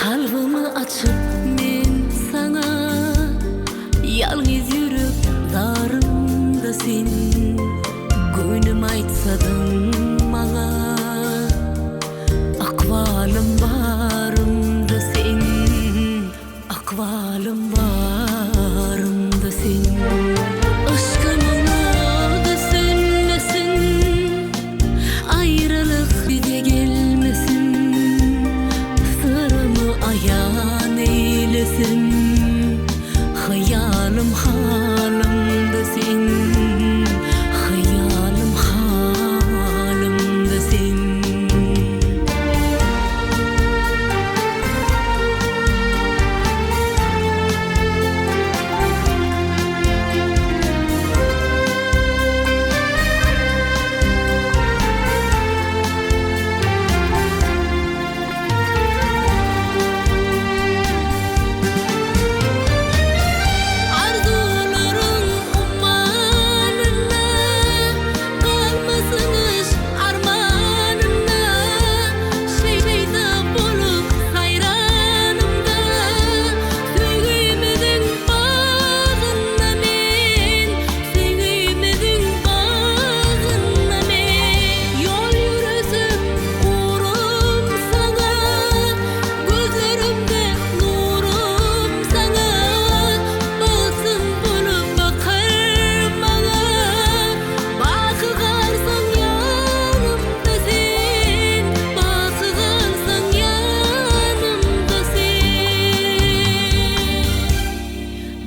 Kalbimi açıp men sana yalnız yürüp darımda sen Gönlüm aytsadım bana akvalım barımda sen Akvalım barımda sen Aşkımına da sönmesin Ayrılık bize gelmesin Sırrımı ayan eylesin Hayalim halimde sen Hayalim halimde sen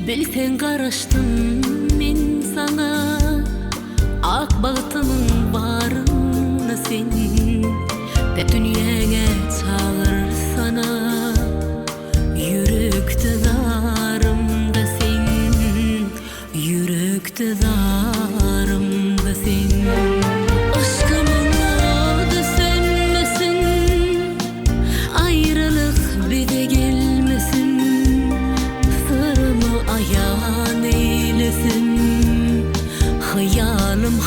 Bilsen karıştım men sana Ak bağıtımın barını sen De dünyaya çağır sana Yürekte darımda sen Yürekte darımda sen Aşkımın adı sönmesin Ayrılık bize gelmesin Sırrımı ayan eylesin Hayalim